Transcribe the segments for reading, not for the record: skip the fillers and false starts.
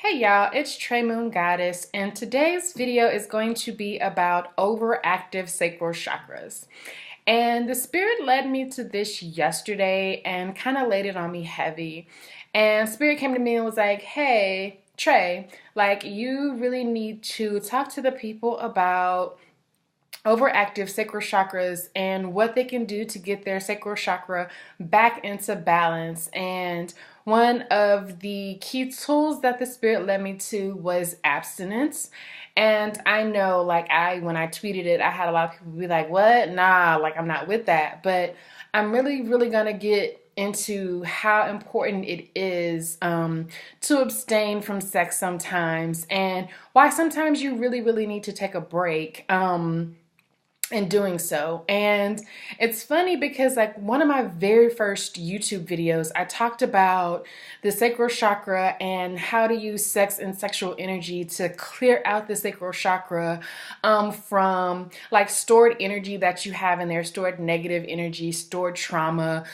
Hey y'all, it's Trey Moon Goddess, and today's video is going to be about overactive sacral chakras. And the spirit led me to this yesterday and kind of laid it on me heavy. And spirit came to me and was like, hey, Trey, like you really need to talk to the people about overactive sacral chakras and what they can do to get their sacral chakra back into balance. And one of the key tools that the spirit led me to was abstinence. And I know, like, when I tweeted it, I had a lot of people be like, what? Nah, like, I'm not with that. But I'm really gonna get into how important it is to abstain from sex sometimes, and why sometimes you really need to take a break in doing so. And it's funny because like one of my very first YouTube videos, I talked about the sacral chakra and how to use sex and sexual energy to clear out the sacral chakra from like stored energy that you have in there, stored negative energy, stored trauma,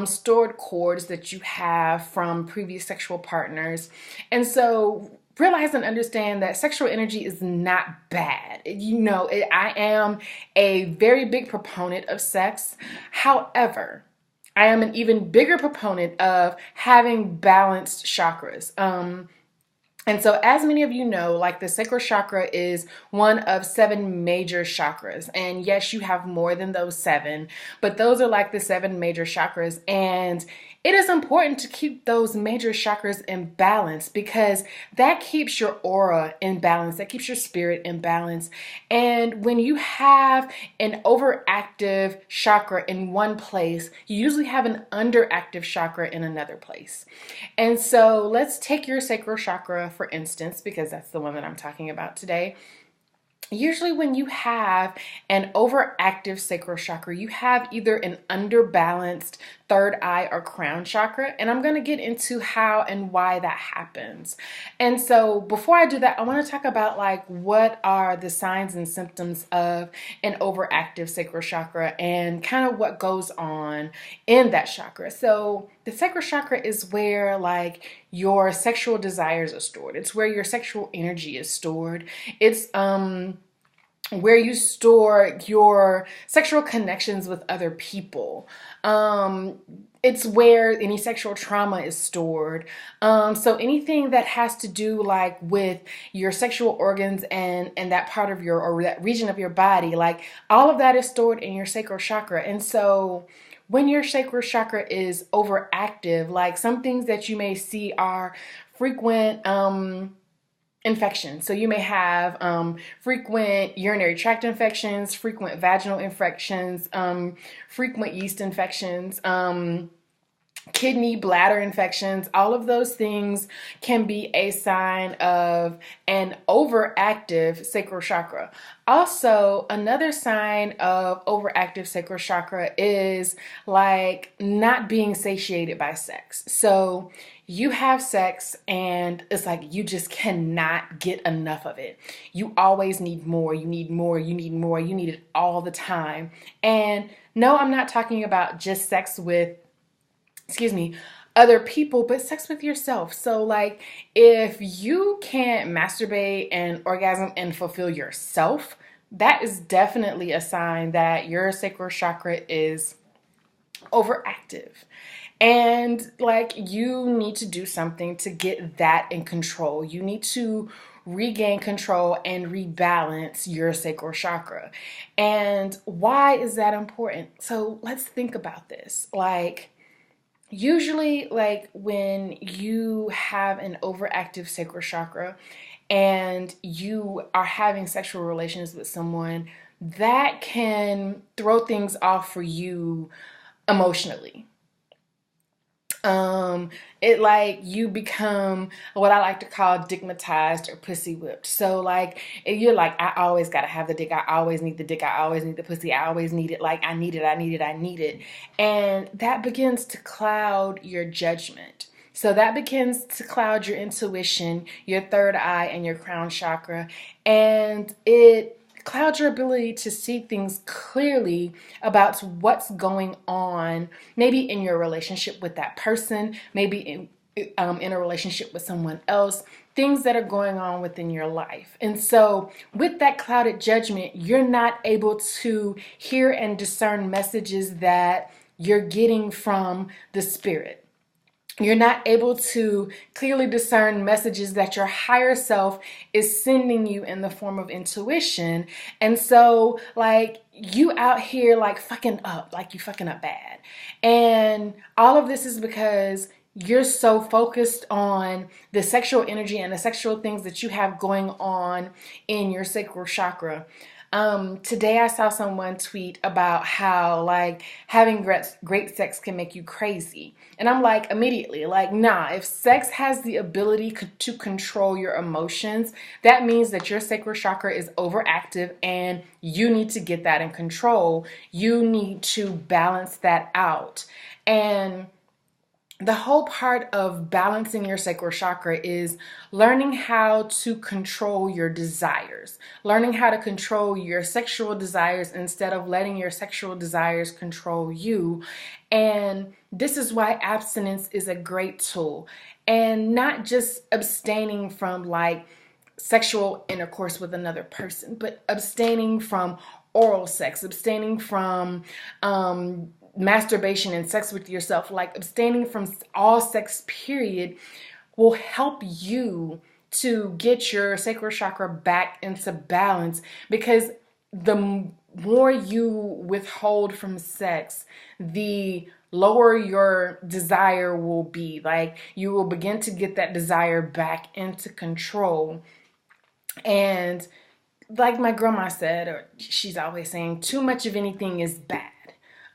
stored cords that you have from previous sexual partners. And so realize and understand that sexual energy is not bad. I am a very big proponent of sex. However, I am an even bigger proponent of having balanced chakras. And so, as many of you know, like the sacral chakra is one of 7 major chakras. And yes, you have more than those 7, but those are like the 7 major chakras. And it is important to keep those major chakras in balance because that keeps your aura in balance, that keeps your spirit in balance. And when you have an overactive chakra in one place, you usually have an underactive chakra in another place. And so let's take your sacral chakra, for instance, because that's the one that I'm talking about today. Usually when you have an overactive sacral chakra, you have either an underbalanced third eye or crown chakra. And I'm going to get into how and why that happens. And so before I do that, I want to talk about like what are the signs and symptoms of an overactive sacral chakra and kind of what goes on in that chakra. So the sacral chakra is where like your sexual desires are stored. It's where your sexual energy is stored. It's where you store your sexual connections with other people. It's where any sexual trauma is stored. So anything that has to do like with your sexual organs and that part of your, or that region of your body, like all of that is stored in your sacral chakra. And so when your sacral chakra is overactive, like some things that you may see are frequent infections. So you may have frequent urinary tract infections, frequent vaginal infections, frequent yeast infections, kidney, bladder infections. All of those things can be a sign of an overactive sacral chakra. Also, another sign of overactive sacral chakra is like not being satiated by sex. So you have sex and it's like you just cannot get enough of it. You always need more, you need more, you need more, you need it all the time. And no, I'm not talking about just sex with other people, but sex with yourself. So like if you can't masturbate and orgasm and fulfill yourself, that is definitely a sign that your sacral chakra is overactive. And like you need to do something to get that in control. You need to regain control and rebalance your sacral chakra. And why is that important? So let's think about this. Like usually, like when you have an overactive sacral chakra and you are having sexual relations with someone, that can throw things off for you emotionally. It like you become what I like to call digmatized or pussy whipped. So like if you're like, I always gotta have the dick, I always need the dick, I always need the pussy, I always need it, like I need it, I need it, I need it. And that begins to cloud your judgment. So that begins to cloud your intuition, your third eye, and your crown chakra. And it clouds your ability to see things clearly about what's going on, maybe in your relationship with that person, maybe in a relationship with someone else, things that are going on within your life. And so with that clouded judgment, you're not able to hear and discern messages that you're getting from the spirit. You're not able to clearly discern messages that your higher self is sending you in the form of intuition. And so, like, you out here, like, fucking up, like, you fucking up bad. And all of this is because you're so focused on the sexual energy and the sexual things that you have going on in your sacral chakra. Today I saw someone tweet about how like having great sex can make you crazy. And I'm like, immediately, like, nah, if sex has the ability to control your emotions, that means that your sacral chakra is overactive and you need to get that in control. You need to balance that out. And the whole part of balancing your sacral chakra is learning how to control your desires, learning how to control your sexual desires instead of letting your sexual desires control you. And this is why abstinence is a great tool, and not just abstaining from like sexual intercourse with another person, but abstaining from oral sex, abstaining from masturbation and sex with yourself, like abstaining from all sex period, will help you to get your sacral chakra back into balance. Because the more you withhold from sex, the lower your desire will be. Like, you will begin to get that desire back into control. And like my grandma said, or she's always saying, too much of anything is bad.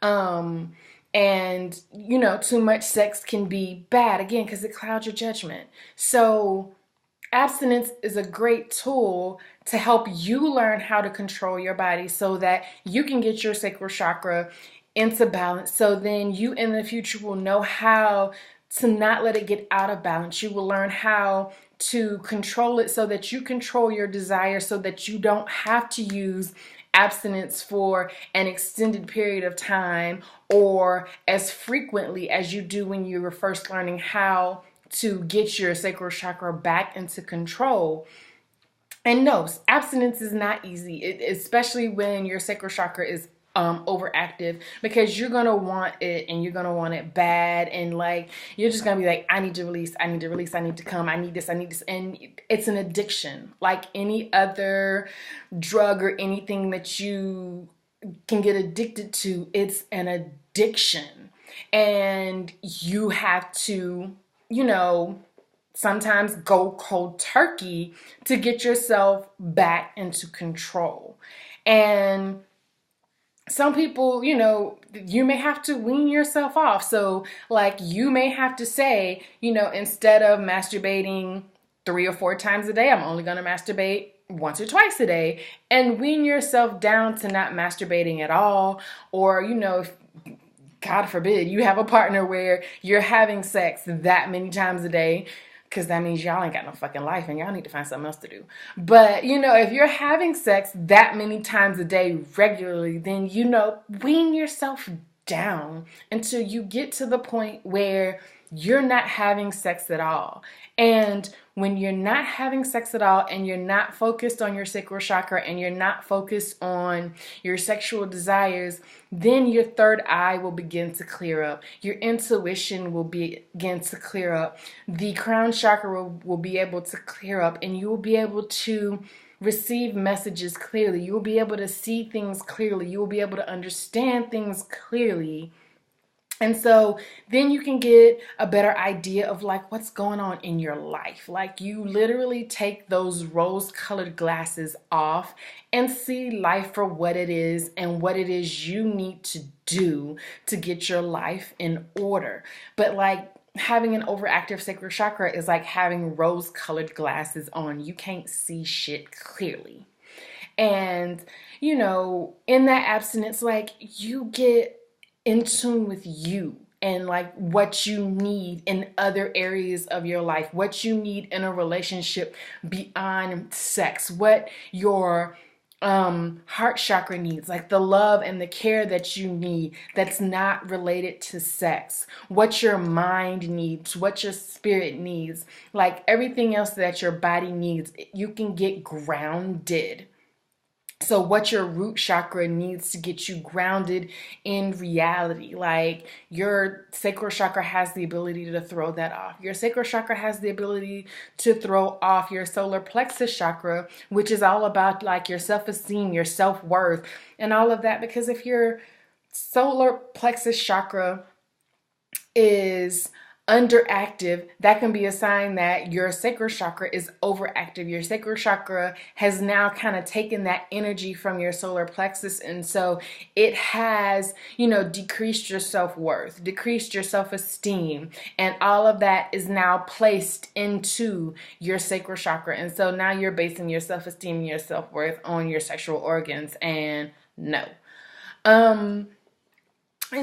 And you know, too much sex can be bad again because it clouds your judgment. So abstinence is a great tool to help you learn how to control your body so that you can get your sacral chakra into balance. So then you in the future will know how to not let it get out of balance. You will learn how to control it so that you control your desire, so that you don't have to use abstinence for an extended period of time or as frequently as you do when you were first learning how to get your sacral chakra back into control. And no, abstinence is not easy, especially when your sacral chakra is overactive, because you're gonna want it and you're gonna want it bad, and like you're just gonna be like, I need to release, I need to release, I need to come, I need this, and it's an addiction like any other drug or anything that you can get addicted to. It's an addiction, and you have to, you know, sometimes go cold turkey to get yourself back into control. And some people, you know, you may have to wean yourself off. So like you may have to say, you know, instead of masturbating 3 or 4 times a day, I'm only going to masturbate once or twice a day, and wean yourself down to not masturbating at all. Or, you know, if, God forbid, you have a partner where you're having sex that many times a day, because that means y'all ain't got no fucking life and y'all need to find something else to do. But, you know, if you're having sex that many times a day regularly, then, you know, wean yourself down until you get to the point where you're not having sex at all. And when you're not having sex at all and you're not focused on your sacral chakra and you're not focused on your sexual desires, then your third eye will begin to clear up. Your intuition will begin to clear up. The crown chakra will be able to clear up, and you will be able to receive messages clearly. You will be able to see things clearly. You will be able to understand things clearly. And so then you can get a better idea of like what's going on in your life. Like you literally take those rose-colored glasses off and see life for what it is and what it is you need to do to get your life in order. But like having an overactive sacral chakra is like having rose-colored glasses on. You can't see shit clearly. And, you know, in that abstinence, like you get in tune with you and like what you need in other areas of your life, what you need in a relationship beyond sex, what your heart chakra needs, like the love and the care that you need that's not related to sex, what your mind needs, what your spirit needs, like everything else that your body needs, you can get grounded. So what your root chakra needs to get you grounded in reality. Like your sacral chakra has the ability to throw that off. Your sacral chakra has the ability to throw off your solar plexus chakra, which is all about like your self-esteem, your self-worth, and all of that. Because if your solar plexus chakra is underactive, that can be a sign that your sacral chakra is overactive. Your sacral chakra has now kind of taken that energy from your solar plexus, and so it has, decreased your self-worth, decreased your self-esteem, and all of that is now placed into your sacral chakra. And so now you're basing your self-esteem and your self-worth on your sexual organs, and no. And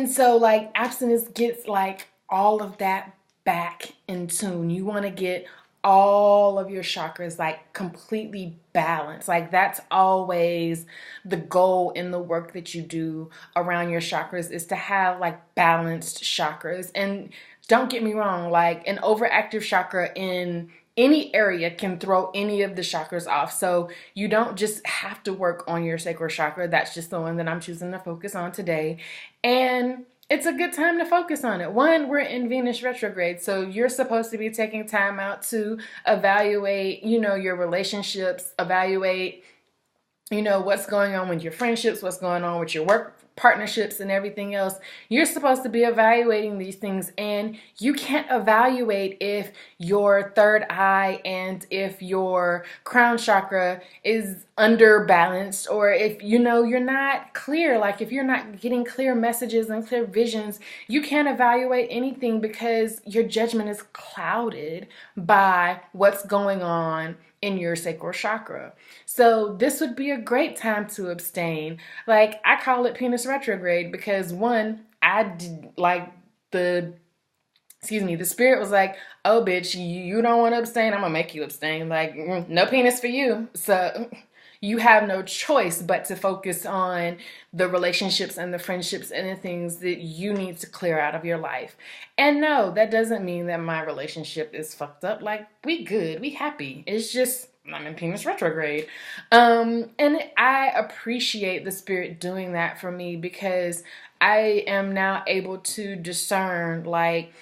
so like abstinence gets like all of that back in tune. You want to get all of your chakras like completely balanced. Like that's always the goal in the work that you do around your chakras, is to have like balanced chakras. And don't get me wrong, like an overactive chakra in any area can throw any of the chakras off. So you don't just have to work on your sacral chakra. That's just the one that I'm choosing to focus on today. And it's a good time to focus on it. One, we're in Venus retrograde, so you're supposed to be taking time out to evaluate, your relationships, evaluate, what's going on with your friendships, what's going on with your work partnerships and everything else. You're supposed to be evaluating these things, and you can't evaluate if your third eye and if your crown chakra is underbalanced, or if you're not clear, like if you're not getting clear messages and clear visions. You can't evaluate anything because your judgment is clouded by what's going on in your sacral chakra. So this would be a great time to abstain. Like I call it penis retrograde because one, I did like the spirit was like, oh bitch, you don't want to abstain, I'm gonna make you abstain. Like no penis for you. So you have no choice but to focus on the relationships and the friendships and the things that you need to clear out of your life. And no, that doesn't mean that my relationship is fucked up. Like we good, we happy. It's just I'm in penis retrograde. And I appreciate the spirit doing that for me, because I am now able to discern like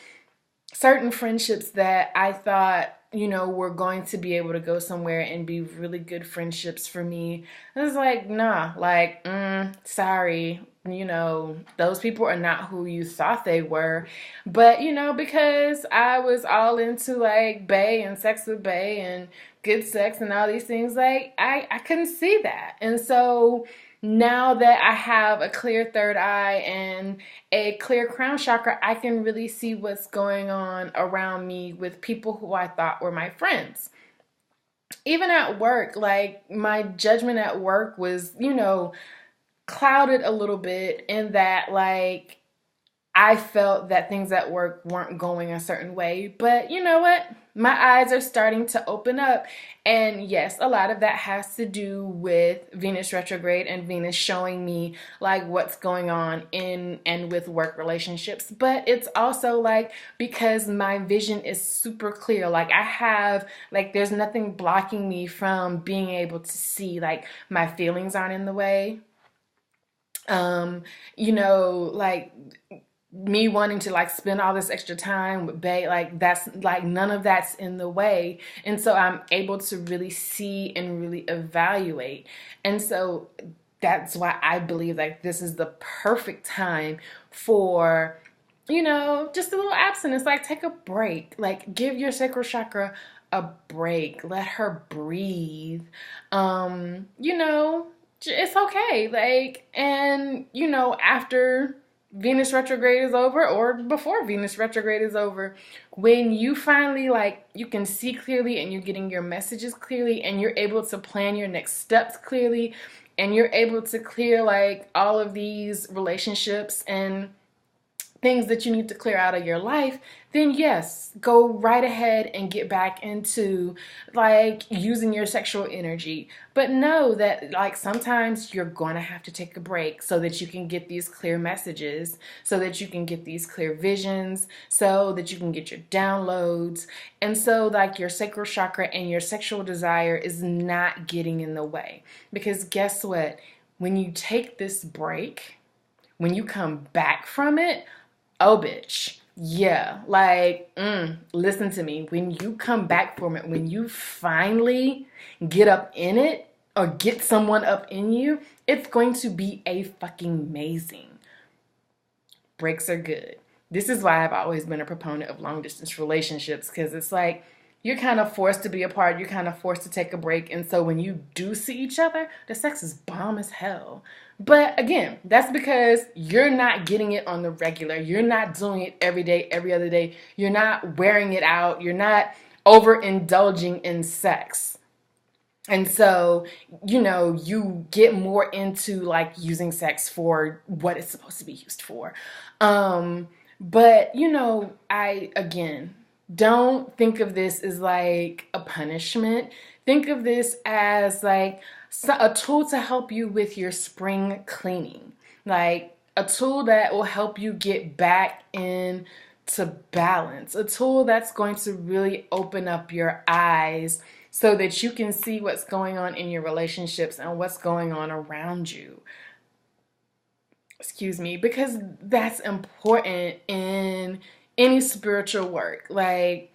certain friendships that I thought, were going to be able to go somewhere and be really good friendships for me. It was like, nah, like, sorry, those people are not who you thought they were. But, because I was all into like bae and sex with bae and good sex and all these things, like I couldn't see that. And so now that I have a clear third eye and a clear crown chakra, I can really see what's going on around me with people who I thought were my friends. Even at work, like my judgment at work was, clouded a little bit in that like I felt that things at work weren't going a certain way. But you know what? My eyes are starting to open up. And yes, a lot of that has to do with Venus retrograde and Venus showing me like what's going on in and with work relationships. But it's also like because my vision is super clear. Like I have, like there's nothing blocking me from being able to see, like my feelings aren't in the way. Like me wanting to like spend all this extra time with bae, like that's like none of that's in the way. And so I'm able to really see and really evaluate. And so that's why I believe like this is the perfect time for, just a little abstinence. Like take a break, like give your sacral chakra a break, let her breathe. It's okay. Like, and after Venus retrograde is over, or before Venus retrograde is over, when you finally like you can see clearly and you're getting your messages clearly and you're able to plan your next steps clearly and you're able to clear like all of these relationships and things that you need to clear out of your life, then yes, go right ahead and get back into like using your sexual energy. But know that like sometimes you're going to have to take a break so that you can get these clear messages, so that you can get these clear visions, so that you can get your downloads, and so like your sacral chakra and your sexual desire is not getting in the way. Because guess what? When you take this break, when you come back from it, oh, bitch. Yeah, like, listen to me. When you come back from it, when you finally get up in it or get someone up in you, it's going to be a fucking amazing. Breaks are good. This is why I've always been a proponent of long distance relationships, because it's like you're kind of forced to be apart. You're kind of forced to take a break. And so when you do see each other, the sex is bomb as hell. But again, that's because you're not getting it on the regular. You're not doing it every day, every other day. You're not wearing it out. You're not overindulging in sex. And so, you get more into like using sex for what it's supposed to be used for. But, again, don't think of this as like a punishment. Think of this as like a tool to help you with your spring cleaning. Like a tool that will help you get back into balance. A tool that's going to really open up your eyes so that you can see what's going on in your relationships and what's going on around you. Excuse me, because that's important in any spiritual work. Like,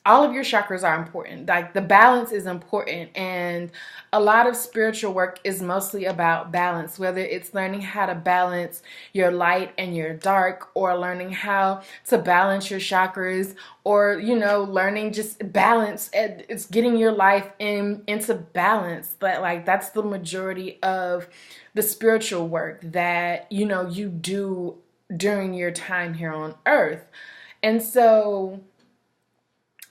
all of your chakras are important. Like, the balance is important. And a lot of spiritual work is mostly about balance, whether it's learning how to balance your light and your dark, or learning how to balance your chakras, or, learning just balance. It's getting your life into balance. But like, that's the majority of the spiritual work that, you do during your time here on earth. And so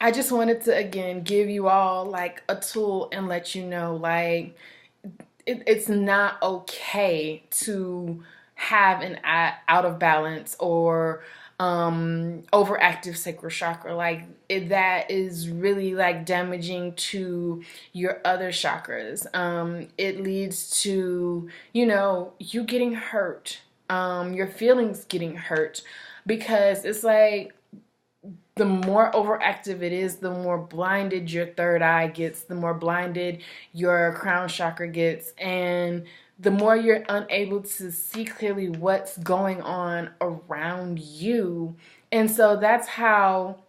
I just wanted to, again, give you all like a tool and let you know, like, it's not okay to have an out of balance or overactive sacral chakra. Like, that is really like damaging to your other chakras. It leads to, you getting hurt, your feelings getting hurt, because it's like, the more overactive it is, the more blinded your third eye gets, the more blinded your crown chakra gets, and the more you're unable to see clearly what's going on around you. And so that's how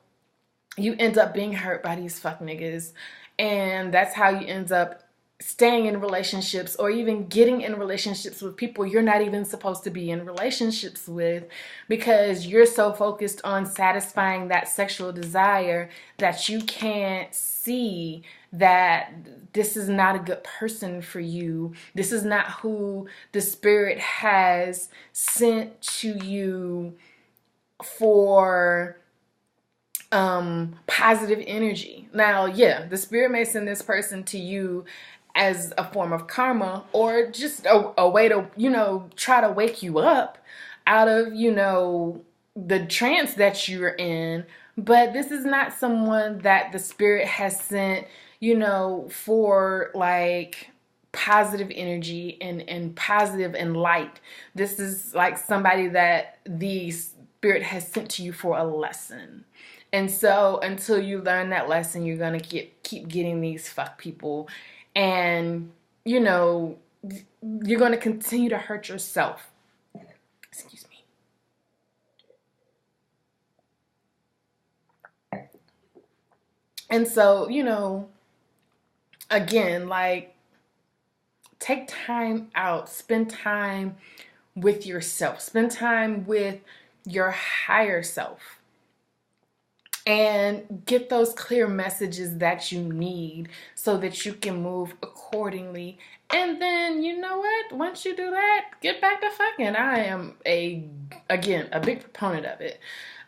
you end up being hurt by these fuck niggas. And that's how you end up staying in relationships, or even getting in relationships with people you're not even supposed to be in relationships with, because you're so focused on satisfying that sexual desire that you can't see that this is not a good person for you. This is not who the spirit has sent to you for positive energy. Now, yeah, the spirit may send this person to you as a form of karma, or just a way to, try to wake you up out of, the trance that you're in. But this is not someone that the spirit has sent, for like positive energy and positive and light. This is like somebody that the spirit has sent to you for a lesson. And so until you learn that lesson, you're going to keep getting these fuck people. And, you're going to continue to hurt yourself. Excuse me. And so, again, like, take time out. Spend time with yourself. Spend time with your higher self. And get those clear messages that you need so that you can move accordingly. And then, you know what? Once you do that, get back to fucking. I am, a big proponent of it.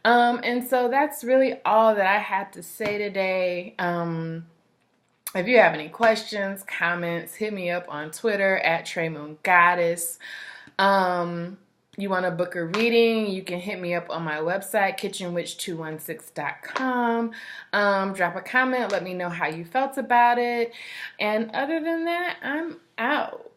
And so that's really all that I had to say today. If you have any questions, comments, hit me up on Twitter at TreyMoonGoddess. you want to book a reading, you can hit me up on my website, kitchenwitch216.com. Drop a comment, let me know how you felt about it. And other than that, I'm out.